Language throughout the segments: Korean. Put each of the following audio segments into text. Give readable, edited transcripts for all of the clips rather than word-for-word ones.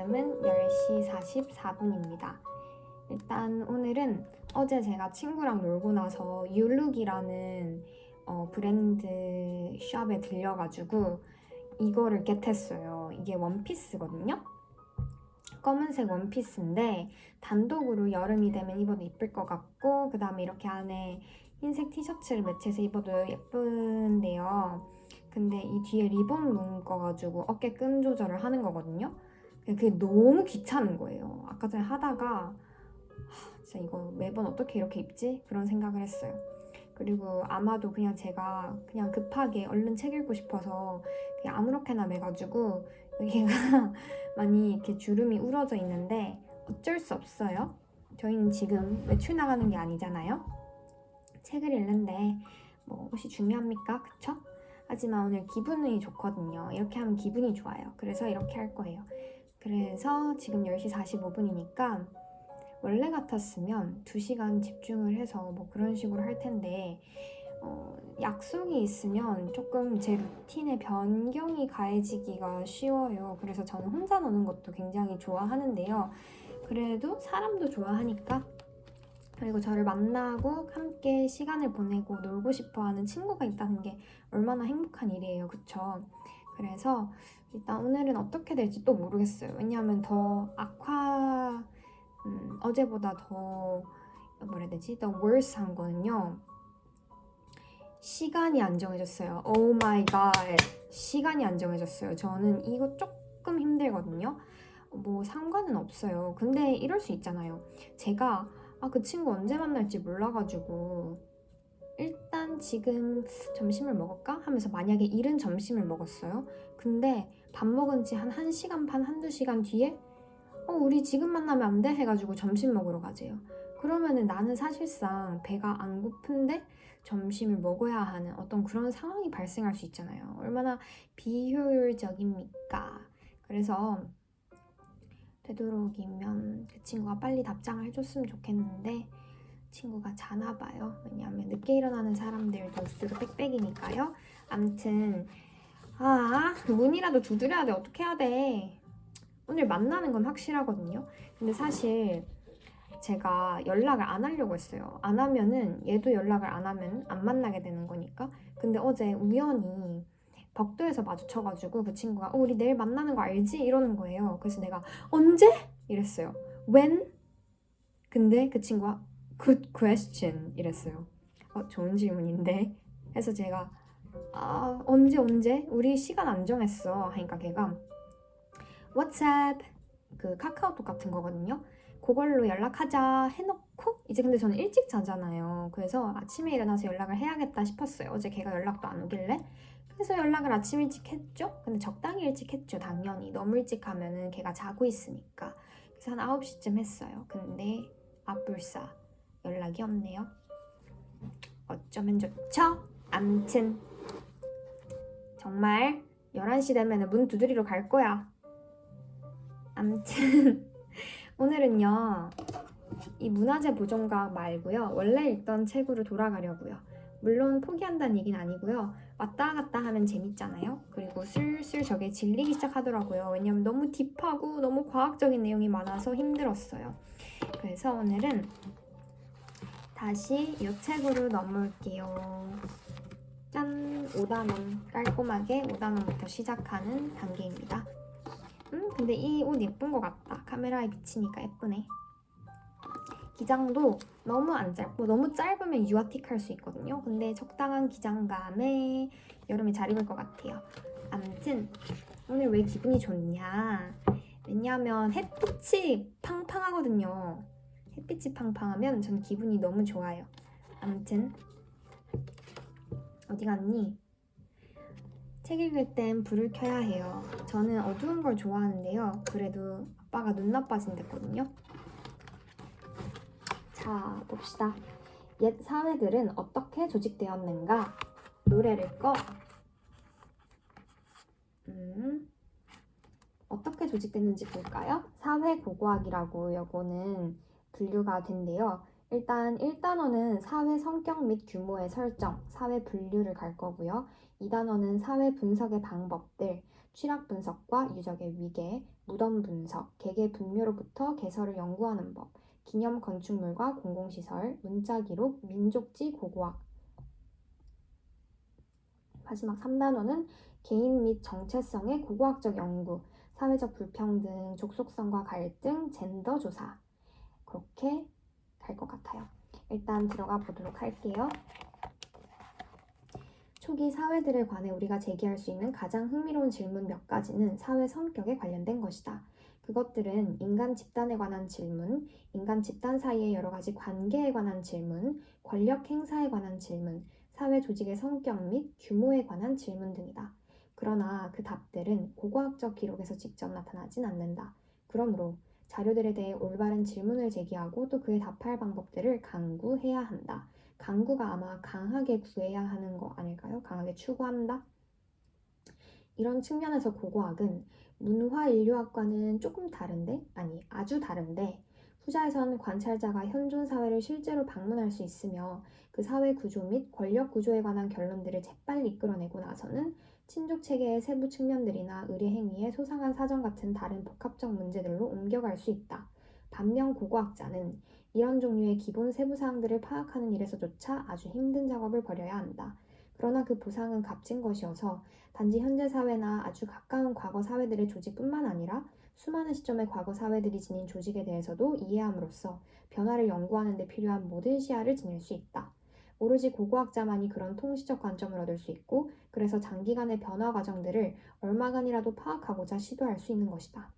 지금은 10시 44분입니다. 일단 오늘은 어제 제가 친구랑 놀고 나서 유룩이라는 브랜드 샵에 들려가지고 이거를 겟했어요. 이게 원피스거든요. 검은색 원피스인데 단독으로 여름이 되면 입어도 이쁠 것 같고, 그 다음에 이렇게 안에 흰색 티셔츠를 매치해서 입어도 예쁜데요. 근데 이 뒤에 리본 묶어가지고 어깨 끈 조절을 하는 거거든요. 그게 너무 귀찮은 거예요. 아까 전에 하다가 진짜 이거 매번 어떻게 이렇게 입지? 그런 생각을 했어요. 그리고 아마도 그냥 제가 그냥 급하게 얼른 책 읽고 싶어서 그냥 아무렇게나 매가지고 여기가 많이 이렇게 주름이 우러져 있는데 어쩔 수 없어요. 저희는 지금 외출 나가는 게 아니잖아요. 책을 읽는데 뭐 옷이 중요합니까? 그쵸? 하지만 오늘 기분이 좋거든요. 이렇게 하면 기분이 좋아요. 그래서 이렇게 할 거예요. 그래서 지금 10시 45분이니까 원래 같았으면 2시간 집중을 해서 뭐 그런 식으로 할 텐데 약속이 있으면 조금 제 루틴에 변경이 가해지기가 쉬워요. 그래서 저는 혼자 노는 것도 굉장히 좋아하는데요. 그래도 사람도 좋아하니까, 그리고 저를 만나고 함께 시간을 보내고 놀고 싶어하는 친구가 있다는 게 얼마나 행복한 일이에요. 그쵸? 그래서 일단 오늘은 어떻게 될지 또 모르겠어요. 왜냐하면 더 어제보다 더 뭐라 해야 되지? 더 worse 한 거는요, 시간이 안 정해졌어요. Oh my god, 시간이 안 정해졌어요. 저는 이거 조금 힘들거든요. 뭐 상관은 없어요. 근데 이럴 수 있잖아요. 제가 그 친구 언제 만날지 몰라가지고 일단 지금 점심을 먹을까? 하면서 만약에 이른 점심을 먹었어요. 근데 밥 먹은 지 한 1시간 반, 한두 시간 뒤에 우리 지금 만나면 안 돼? 해가지고 점심 먹으러 가재요. 그러면은 나는 사실상 배가 안 고픈데 점심을 먹어야 하는 어떤 그런 상황이 발생할 수 있잖아요. 얼마나 비효율적입니까? 그래서 되도록이면 그 친구가 빨리 답장을 해줬으면 좋겠는데 친구가 자나 봐요. 왜냐하면 늦게 일어나는 사람들도 쓰고 빽빽이니까요. 암튼 문이라도 두드려야 돼. 어떻게 해야 돼? 오늘 만나는 건 확실하거든요. 근데 사실 제가 연락을 안 하려고 했어요. 안 하면은 얘도 연락을 안 하면 안 만나게 되는 거니까. 근데 어제 우연히 벽도에서 마주쳐가지고 그 친구가 우리 내일 만나는 거 알지? 이러는 거예요. 그래서 내가 언제? 이랬어요. When? 근데 그 친구가 Good question 이랬어요. 좋은 질문인데. 해서 제가 언제? 우리 시간 안 정했어. 하니까 걔가 WhatsApp 그 카카오톡 같은 거거든요. 그걸로 연락하자 해놓고 이제 근데 저는 일찍 자잖아요. 그래서 아침에 일어나서 연락을 해야겠다 싶었어요. 어제 걔가 연락도 안 오길래. 그래서 연락을 아침 일찍 했죠. 근데 적당히 일찍 했죠. 당연히 너무 일찍 하면은 걔가 자고 있으니까. 그래서 한 9시쯤 했어요. 근데 불사 연락이 없네요. 어쩌면 좋죠? 암튼 정말 11시 되면 문 두드리러 갈 거야. 암튼 오늘은요, 이 문화재 보존각 말고요, 원래 읽던 책으로 돌아가려고요. 물론 포기한다는 얘기는 아니고요. 왔다 갔다 하면 재밌잖아요. 그리고 슬슬 저게 질리기 시작하더라고요. 왜냐면 너무 딥하고 너무 과학적인 내용이 많아서 힘들었어요. 그래서 오늘은 다시 이 책으로 넘어올게요. 짠! 5단원. 깔끔하게 5단원부터 시작하는 단계입니다. 근데 이 옷 예쁜 것 같다. 카메라에 비치니까 예쁘네. 기장도 너무 안 짧고 너무 짧으면 유아틱할 수 있거든요. 근데 적당한 기장감에 여름에 잘 입을 것 같아요. 아무튼 오늘 왜 기분이 좋냐? 왜냐하면 햇빛이 팡팡하거든요. 햇빛이 팡팡하면 전 기분이 너무 좋아요. 아무튼 어디 갔니? 책 읽을 땐 불을 켜야 해요. 저는 어두운 걸 좋아하는데요. 그래도 아빠가 눈 나빠진댔거든요. 자, 봅시다. 옛 사회들은 어떻게 조직되었는가? 노래를 꺼. 어떻게 조직됐는지 볼까요? 사회고고학이라고 요거는 분류가 된대요. 일단 1단원은 사회 성격 및 규모의 설정, 사회 분류를 갈 거고요. 2단원은 사회 분석의 방법들, 취락 분석과 유적의 위계, 무덤 분석, 개개 분묘로부터 개설을 연구하는 법, 기념 건축물과 공공시설, 문자 기록, 민족지 고고학. 마지막 3단원은 개인 및 정체성의 고고학적 연구, 사회적 불평등, 족속성과 갈등, 젠더 조사. 그렇게 갈 것 같아요. 일단 들어가 보도록 할게요. 초기 사회들에 관해 우리가 제기할 수 있는 가장 흥미로운 질문 몇 가지는 사회 성격에 관련된 것이다. 그것들은 인간 집단에 관한 질문, 인간 집단 사이의 여러 가지 관계에 관한 질문, 권력 행사에 관한 질문, 사회 조직의 성격 및 규모에 관한 질문 등이다. 그러나 그 답들은 고고학적 기록에서 직접 나타나진 않는다. 그러므로 자료들에 대해 올바른 질문을 제기하고 또 그에 답할 방법들을 강구해야 한다. 강구가 아마 강하게 구해야 하는 거 아닐까요? 강하게 추구한다? 이런 측면에서 고고학은 문화인류학과는 조금 다른데, 아니 아주 다른데 후자에선 관찰자가 현존 사회를 실제로 방문할 수 있으며 그 사회 구조 및 권력 구조에 관한 결론들을 재빨리 이끌어내고 나서는 친족 체계의 세부 측면들이나 의례 행위의 소상한 사정 같은 다른 복합적 문제들로 옮겨갈 수 있다. 반면 고고학자는 이런 종류의 기본 세부 사항들을 파악하는 일에서조차 아주 힘든 작업을 벌여야 한다. 그러나 그 보상은 값진 것이어서 단지 현재 사회나 아주 가까운 과거 사회들의 조직뿐만 아니라 수많은 시점의 과거 사회들이 지닌 조직에 대해서도 이해함으로써 변화를 연구하는 데 필요한 모든 시야를 지닐 수 있다. 오로지 고고학자만이 그런 통시적 관점을 얻을 수 있고 그래서 장기간의 변화 과정들을 얼마간이라도 파악하고자 시도할 수 있는 것이다.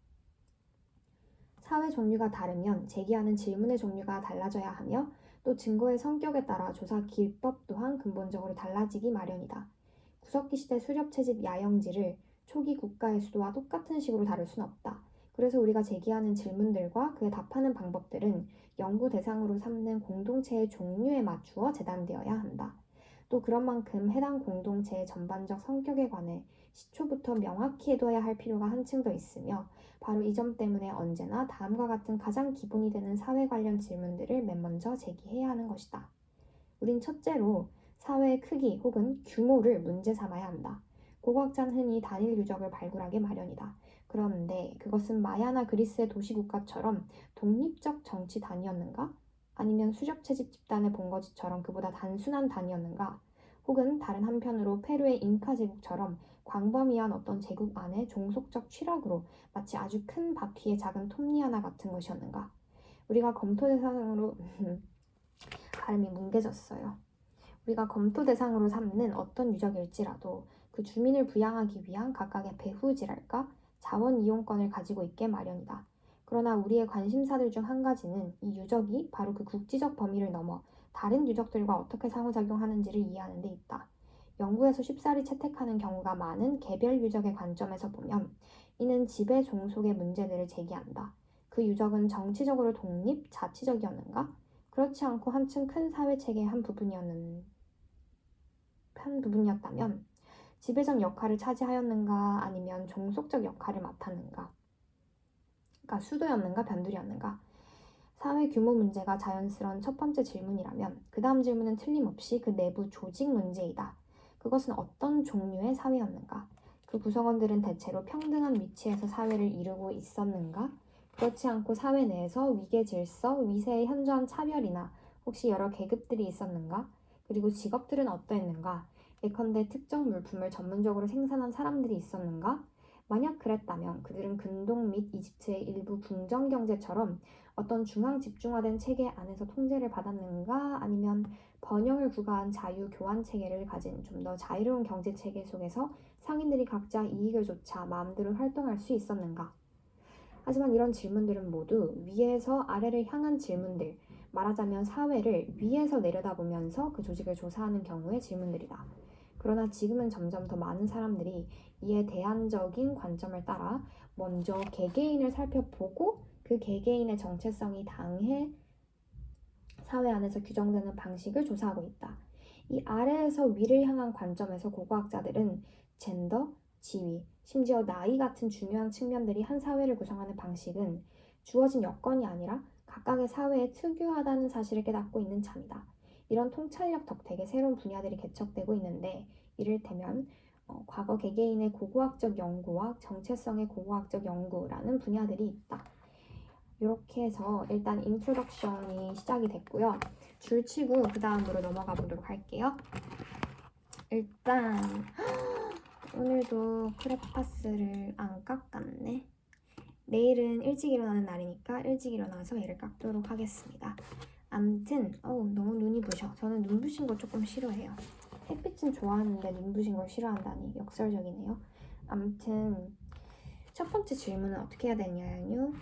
사회 종류가 다르면 제기하는 질문의 종류가 달라져야 하며 또 증거의 성격에 따라 조사 기법 또한 근본적으로 달라지기 마련이다. 구석기 시대 수렵 채집 야영지를 초기 국가의 수도와 똑같은 식으로 다룰 수는 없다. 그래서 우리가 제기하는 질문들과 그에 답하는 방법들은 연구 대상으로 삼는 공동체의 종류에 맞추어 재단되어야 한다. 또 그런 만큼 해당 공동체의 전반적 성격에 관해 시초부터 명확히 해둬야 할 필요가 한층 더 있으며 바로 이 점 때문에 언제나 다음과 같은 가장 기본이 되는 사회 관련 질문들을 맨 먼저 제기해야 하는 것이다. 우린 첫째로 사회의 크기 혹은 규모를 문제 삼아야 한다. 고고학자는 흔히 단일 유적을 발굴하기 마련이다. 그런데 그것은 마야나 그리스의 도시국가처럼 독립적 정치 단위였는가? 아니면 수렵 채집 집단의 본거지처럼 그보다 단순한 단위였는가? 혹은 다른 한편으로 페루의 잉카 제국처럼 광범위한 어떤 제국 안에 종속적 취락으로 마치 아주 큰 바퀴의 작은 톱니 하나 같은 것이었는가? 우리가 검토 대상으로 발음이 뭉개졌어요. 우리가 검토 대상으로 삼는 어떤 유적일지라도 그 주민을 부양하기 위한 각각의 배후지랄까 자원 이용권을 가지고 있게 마련이다. 그러나 우리의 관심사들 중 한 가지는 이 유적이 바로 그 국지적 범위를 넘어 다른 유적들과 어떻게 상호작용하는지를 이해하는 데 있다. 연구에서 쉽사리 채택하는 경우가 많은 개별 유적의 관점에서 보면 이는 지배 종속의 문제들을 제기한다. 그 유적은 정치적으로 독립, 자치적이었는가? 그렇지 않고 한층 큰 사회체계의 한 부분이었다면 지배적 역할을 차지하였는가 아니면 종속적 역할을 맡았는가? 그러니까 수도였는가 변두리였는가? 사회 규모 문제가 자연스러운 첫 번째 질문이라면 그 다음 질문은 틀림없이 그 내부 조직 문제이다. 그것은 어떤 종류의 사회였는가? 그 구성원들은 대체로 평등한 위치에서 사회를 이루고 있었는가? 그렇지 않고 사회 내에서 위계 질서, 위세의 현저한 차별이나 혹시 여러 계급들이 있었는가? 그리고 직업들은 어떠했는가? 예컨대 특정 물품을 전문적으로 생산한 사람들이 있었는가? 만약 그랬다면 그들은 근동 및 이집트의 일부 궁정 경제처럼 어떤 중앙 집중화된 체계 안에서 통제를 받았는가? 아니면 번영을 구가한 자유 교환 체계를 가진 좀 더 자유로운 경제 체계 속에서 상인들이 각자 이익을 좇아 마음대로 활동할 수 있었는가? 하지만 이런 질문들은 모두 위에서 아래를 향한 질문들, 말하자면 사회를 위에서 내려다보면서 그 조직을 조사하는 경우의 질문들이다. 그러나 지금은 점점 더 많은 사람들이 이에 대안적인 관점을 따라 먼저 개개인을 살펴보고 그 개개인의 정체성이 당해 사회 안에서 규정되는 방식을 조사하고 있다. 이 아래에서 위를 향한 관점에서 고고학자들은 젠더, 지위, 심지어 나이 같은 중요한 측면들이 한 사회를 구성하는 방식은 주어진 여건이 아니라 각각의 사회에 특유하다는 사실을 깨닫고 있는 참이다. 이런 통찰력 덕택에 새로운 분야들이 개척되고 있는데 이를테면 과거 개개인의 고고학적 연구와 정체성의 고고학적 연구라는 분야들이 있다. 이렇게 해서 일단 인트로덕션이 시작이 됐고요. 줄치고 그 다음으로 넘어가 보도록 할게요. 일단 오늘도 크레파스를 안 깎았네. 내일은 일찍 일어나는 날이니까 일찍 일어나서 얘를 깎도록 하겠습니다. 암튼 너무 눈이 부셔. 저는 눈 부신 거 조금 싫어해요. 햇빛은 좋아하는데 눈 부신 걸 싫어한다니 역설적이네요. 암튼 첫 번째 질문은 어떻게 해야 되냐면요.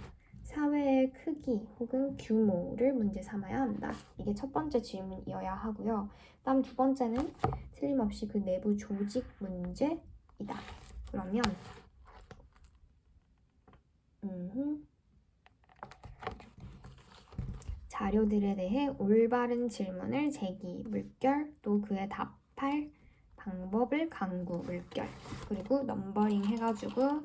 사회의 크기 혹은 규모를 문제 삼아야 한다. 이게 첫 번째 질문이어야 하고요. 다음 두 번째는 틀림없이 그 내부 조직 문제이다. 그러면 자료들에 대해 올바른 질문을 제기, 물결, 또 그에 답할 방법을 강구, 물결. 그리고 넘버링 해가지고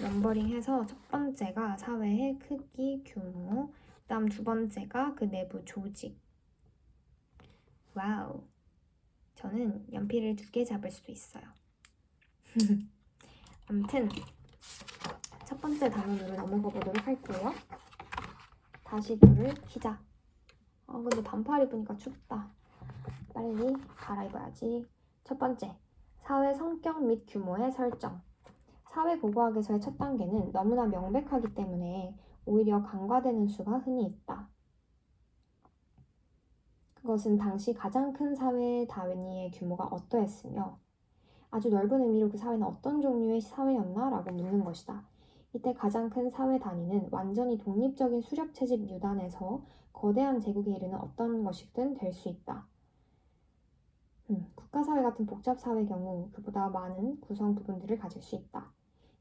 넘버링해서 첫 번째가 사회의 크기, 규모, 다음 두 번째가 그 내부 조직. 와우, 저는 연필을 2개 잡을 수도 있어요. 아무튼 첫 번째 단원으로 넘어가 보도록 할게요. 다시 불을 켜자. 근데 반팔 입으니까 춥다. 빨리 갈아입어야지. 첫 번째, 사회 성격 및 규모의 설정. 사회 고고학에서의 첫 단계는 너무나 명백하기 때문에 오히려 간과되는 수가 흔히 있다. 그것은 당시 가장 큰 사회 단위의 규모가 어떠했으며 아주 넓은 의미로 그 사회는 어떤 종류의 사회였나? 라고 묻는 것이다. 이때 가장 큰 사회 단위는 완전히 독립적인 수렵 채집 유단에서 거대한 제국에 이르는 어떤 것이든 될 수 있다. 국가사회 같은 복잡사회의 경우 그보다 많은 구성 부분들을 가질 수 있다.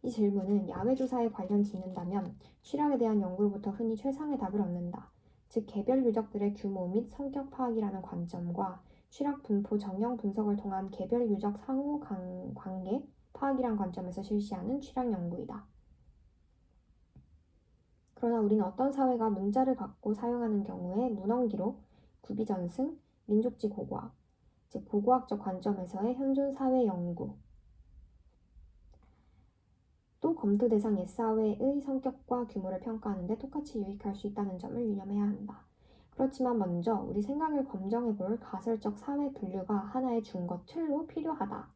이 질문은 야외조사에 관련 짓는다면 취락에 대한 연구로부터 흔히 최상의 답을 얻는다. 즉 개별 유적들의 규모 및 성격 파악이라는 관점과 취락 분포 정형 분석을 통한 개별 유적 상호 관계 파악이란 관점에서 실시하는 취락 연구이다. 그러나 우리는 어떤 사회가 문자를 갖고 사용하는 경우에 문헌기록, 구비전승, 민족지 고고학, 즉 고고학적 관점에서의 현존 사회 연구, 또 검토 대상 옛사회의 성격과 규모를 평가하는 데 똑같이 유익할 수 있다는 점을 유념해야 한다. 그렇지만 먼저 우리 생각을 검증해볼 가설적 사회 분류가 하나의 준거 틀로 필요하다.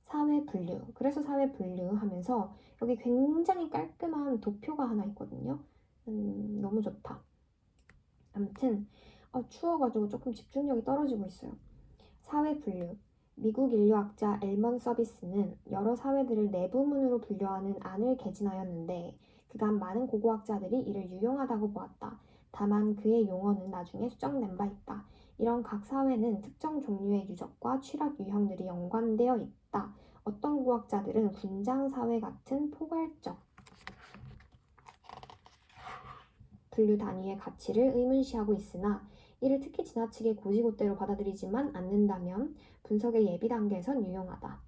사회 분류. 그래서 사회 분류 하면서 여기 굉장히 깔끔한 도표가 하나 있거든요. 너무 좋다. 아무튼 추워가지고 조금 집중력이 떨어지고 있어요. 사회 분류. 미국 인류학자 엘먼 서비스는 여러 사회들을 내부문으로 분류하는 안을 개진하였는데 그간 많은 고고학자들이 이를 유용하다고 보았다. 다만 그의 용어는 나중에 수정된 바 있다. 이런 각 사회는 특정 종류의 유적과 취락 유형들이 연관되어 있다. 어떤 고고학자들은 군장사회 같은 포괄적 분류 단위의 가치를 의문시하고 있으나 이를 특히 지나치게 고지고대로 받아들이지만 않는다면 분석의 예비 단계에선 유용하다.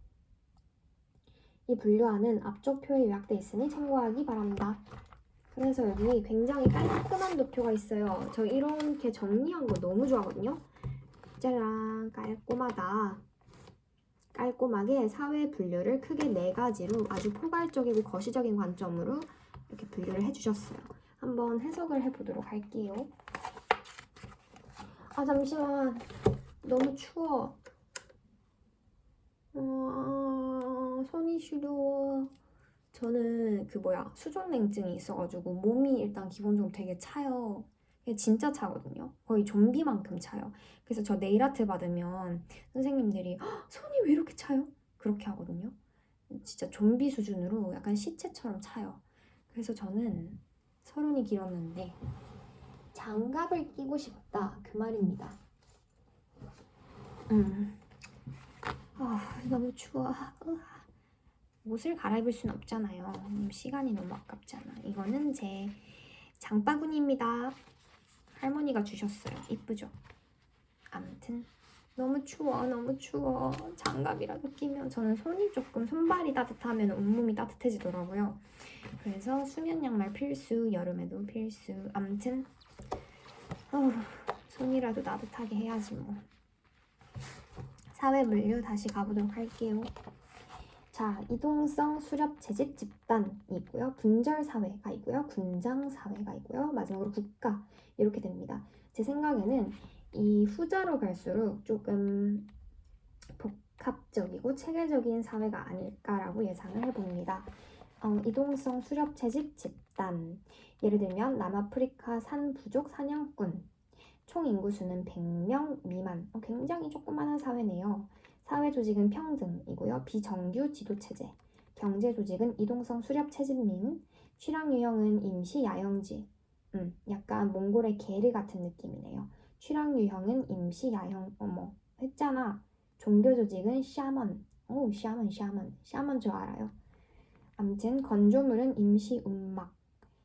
이 분류안은 앞쪽 표에 요약돼 있으니 참고하기 바랍니다. 그래서 여기 굉장히 깔끔한 도표가 있어요. 저 이렇게 정리한 거 너무 좋아하거든요. 짜란, 깔끔하다. 깔끔하게 사회 분류를 크게 4가지로 아주 포괄적이고 거시적인 관점으로 이렇게 분류를 해주셨어요. 한번 해석을 해보도록 할게요. 잠시만. 너무 추워. 손이 시려워. 저는 수족냉증이 있어가지고 몸이 일단 기본적으로 되게 차요. 진짜 차거든요. 거의 좀비만큼 차요. 그래서 저 네일아트 받으면 선생님들이 손이 왜 이렇게 차요? 그렇게 하거든요. 진짜 좀비 수준으로 약간 시체처럼 차요. 그래서 저는 서론이 길었는데 장갑을 끼고 싶다 그 말입니다. 너무 추워. 옷을 갈아입을 순 없잖아요. 시간이 너무 아깝잖아. 이거는 제 장바구니입니다. 할머니가 주셨어요. 이쁘죠? 아무튼 너무 추워. 너무 추워. 장갑이라도 끼면 저는 손발이 따뜻하면 온몸이 따뜻해지더라고요. 그래서 수면 양말 필수, 여름에도 필수. 아무튼 손이라도 따뜻하게 해야지 뭐. 사회 분류 다시 가보도록 할게요. 자, 이동성 수렵 채집 집단이고요. 분절 사회가 있고요. 군장 사회가 있고요. 마지막으로 국가 이렇게 됩니다. 제 생각에는 이 후자로 갈수록 조금 복합적이고 체계적인 사회가 아닐까라고 예상을 해봅니다. 이동성 수렵 채집 집단, 예를 들면 남아프리카 산 부족 사냥꾼, 총 인구수는 100명 미만, 굉장히 조그마한 사회네요. 사회 조직은 평등이고요. 비정규 지도체제, 경제 조직은 이동성 수렵 채집민, 취락 유형은 임시 야영지, 약간 몽골의 게르 같은 느낌이네요. 취락 유형은 임시 야영, 했잖아. 종교 조직은 샤먼, 샤먼 저 알아요. 아무튼 건조물은 임시 운막,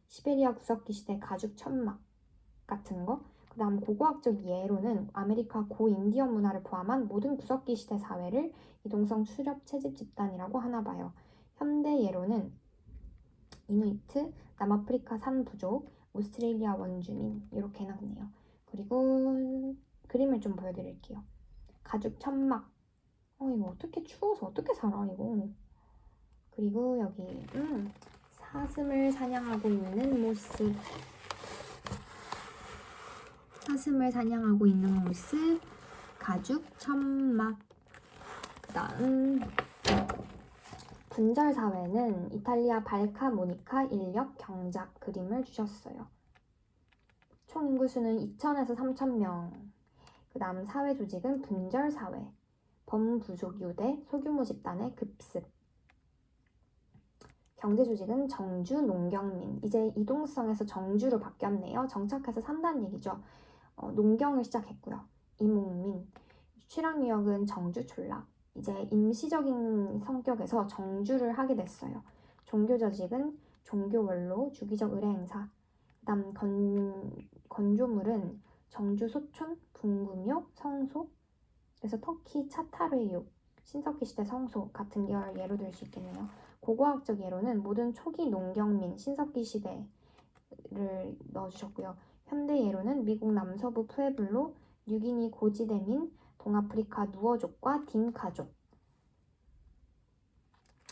시베리아 구석기 시대 가죽 천막 같은 거. 그 다음 고고학적 예로는 아메리카 고인디언 문화를 포함한 모든 구석기 시대 사회를 이동성 수렵 채집 집단이라고 하나 봐요. 현대 예로는 이누이트, 남아프리카 산 부족, 오스트레일리아 원주민 이렇게 해놨네요. 그리고 그림을 좀 보여드릴게요. 가죽 천막. 이거 어떻게 추워서 어떻게 살아 이거. 그리고 여기 사슴을 사냥하고 있는 모습. 사슴을 사냥하고 있는 모습. 가죽 천막. 그다음 분절 사회는 이탈리아 발카 모니카 인력 경작 그림을 주셨어요. 총 인구수는 2,000에서 3,000명. 그 다음 사회 조직은 분절 사회, 범부족 유대, 소규모 집단의 급습. 경제 조직은 정주 농경민. 이제 이동성에서 정주로 바뀌었네요. 정착해서 산다는 얘기죠. 농경을 시작했고요. 이목민. 취락 유형은 정주 촌락. 이제 임시적인 성격에서 정주를 하게 됐어요. 종교 조직은 종교 원로, 주기적 의례 행사. 그다음 건조물은 정주 소촌, 분구묘, 성소. 그래서 터키 차타르육, 신석기 시대 성소 같은 걸 예로 들 수 있겠네요. 고고학적 예로는 모든 초기 농경민, 신석기 시대를 넣어주셨고요. 현대 예로는 미국 남서부 푸에블로, 뉴기니 고지대민, 동아프리카 누어족과 딩카족.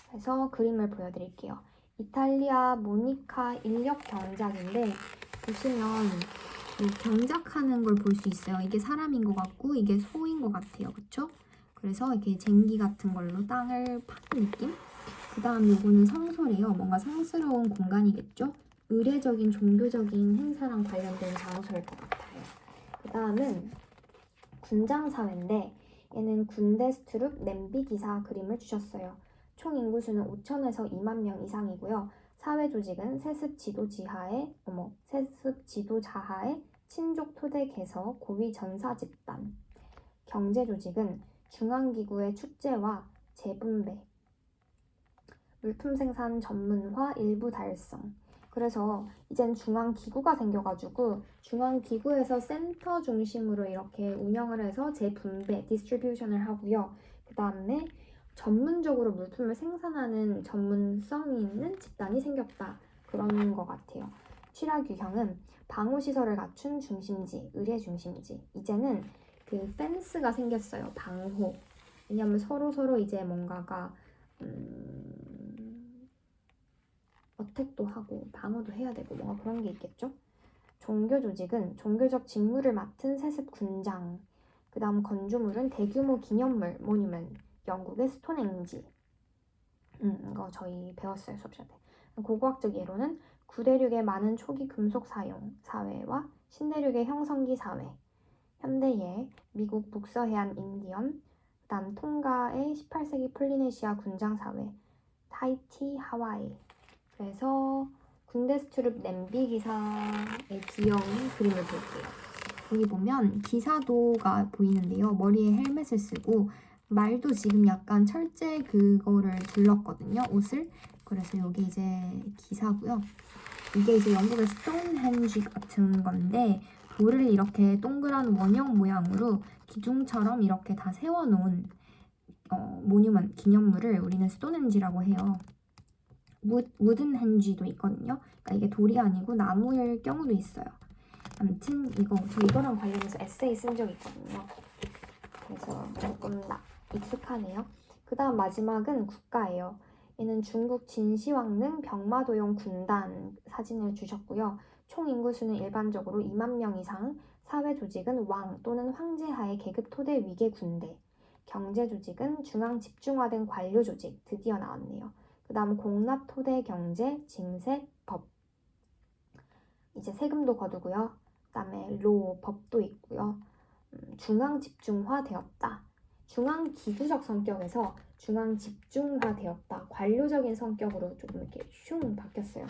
그래서 그림을 보여드릴게요. 이탈리아 모니카 인력 경작인데 보시면 경작하는 걸 볼 수 있어요. 이게 사람인 것 같고 이게 소인 것 같아요. 그쵸? 그래서 이렇게 쟁기 같은 걸로 땅을 파는 느낌? 그 다음 요거는 성소래요. 뭔가 성스러운 공간이겠죠? 의례적인 종교적인 행사랑 관련된 장소일 것 같아요. 그 다음은 군장사회인데 얘는 군데스트룹 냄비 기사 그림을 주셨어요. 총 인구수는 5,000에서 2만 명 이상이고요. 사회 조직은 세습 지도 자하의 친족 토대 개서 고위 전사 집단. 경제 조직은 중앙기구의 축제와 재분배, 물품 생산 전문화 일부 달성. 그래서 이젠 중앙기구가 생겨가지고 중앙기구에서 센터 중심으로 이렇게 운영을 해서 재분배, 디스트리뷰션을 하고요. 그 다음에 전문적으로 물품을 생산하는 전문성이 있는 집단이 생겼다. 그런 것 같아요. 취락 유형은 방호시설을 갖춘 중심지, 의례 중심지. 이제는 그 펜스가 생겼어요. 방호. 왜냐면 서로 이제 뭔가가 어택도 하고 방어도 해야 되고 뭔가 그런 게 있겠죠? 종교 조직은 종교적 직무를 맡은 세습 군장. 그 다음 건조물은 대규모 기념물, 모뉴먼트. 영국의 스톤헨지. 이거 저희 배웠어요, 수업 시간에. 고고학적 예로는 구대륙의 많은 초기 금속 사용 사회와 신대륙의 형성기 사회. 현대예, 미국 북서해안 인디언, 그다음 통가의 18세기 폴리네시아 군장 사회, 타이티, 하와이. 그래서 군데스트룹 냄비 기사의 귀여운 그림을 볼게요. 여기 보면 기사도가 보이는데요. 머리에 헬멧을 쓰고 말도 지금 약간 철제 그거를 둘렀거든요. 옷을. 그래서 여기 이제 기사고요. 이게 이제 영국의 스톤헨지 같은 건데 돌을 이렇게 동그란 원형 모양으로 기둥처럼 이렇게 다 세워놓은 모뉴먼트 기념물을 우리는 스톤헨지라고 해요. 무든 헨지도 있거든요. 그러니까 이게 돌이 아니고 나무일 경우도 있어요. 아무튼 저 이거랑 관련해서 에세이 쓴 적이 있거든요. 그래서 조금 익숙하네요. 그 다음 마지막은 국가예요. 얘는 중국 진시황릉 병마도용 군단 사진을 주셨고요. 총 인구수는 일반적으로 2만 명 이상, 사회 조직은 왕 또는 황제하의 계급 토대 위계 군대, 경제 조직은 중앙 집중화된 관료 조직, 드디어 나왔네요. 그 다음 공납 토대 경제, 징세, 법. 이제 세금도 거두고요. 그 다음에 로, 법도 있고요. 중앙 집중화 되었다. 중앙 기구적 성격에서 중앙 집중화 되었다. 관료적인 성격으로 조금 이렇게 슝 바뀌었어요.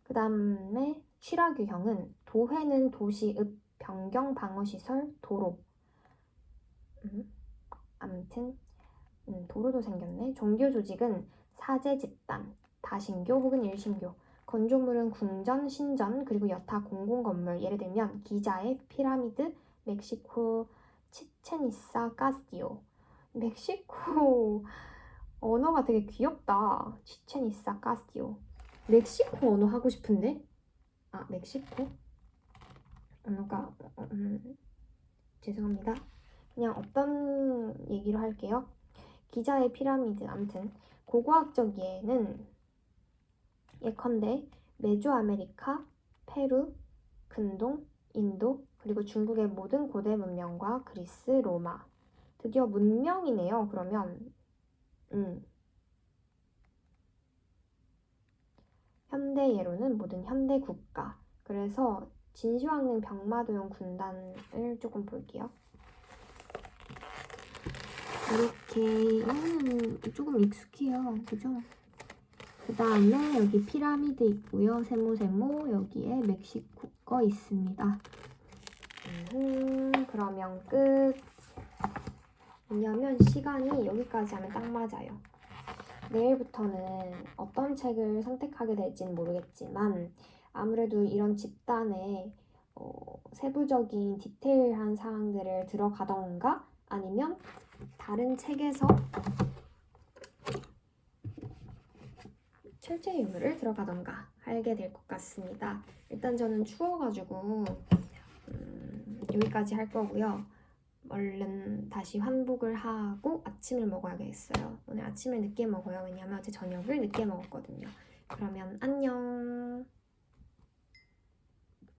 그 다음에 취락 유형은 도회는 도시, 읍, 변경 방어시설, 도로. 아무튼 도로도 생겼네. 종교 조직은 사제 집단, 다신교 혹은 일신교. 건조물은 궁전, 신전, 그리고 여타 공공건물. 예를 들면 기자의 피라미드, 멕시코 치첸이사 카스티오. 멕시코 언어가 되게 귀엽다. 치첸이사 카스티오. 멕시코 언어 하고 싶은데? 아, 멕시코 언어가 죄송합니다. 그냥 어떤 얘기로 할게요. 기자의 피라미드. 아무튼 고고학적 예는 예컨대 메조아메리카, 페루, 근동, 인도, 그리고 중국의 모든 고대 문명과 그리스, 로마. 드디어 문명이네요. 그러면 현대 예로는 모든 현대 국가. 그래서 진시황릉 병마도용 군단을 조금 볼게요. 이렇게 조금 익숙해요. 그죠? 그 다음에 여기 피라미드 있고요. 세모세모 여기에 멕시코 거 있습니다. 그러면 끝. 왜냐면 시간이 여기까지 하면 딱 맞아요. 내일부터는 어떤 책을 선택하게 될지는 모르겠지만 아무래도 이런 집단에 세부적인 디테일한 사항들을 들어가던가 아니면 다른 책에서 철제 유물을 들어가던가 하게 될 것 같습니다. 일단 저는 추워가지고 여기까지 할 거고요. 얼른 다시 환복을 하고 아침을 먹어야겠어요. 오늘 아침을 늦게 먹어요. 왜냐면 어제 저녁을 늦게 먹었거든요. 그러면 안녕.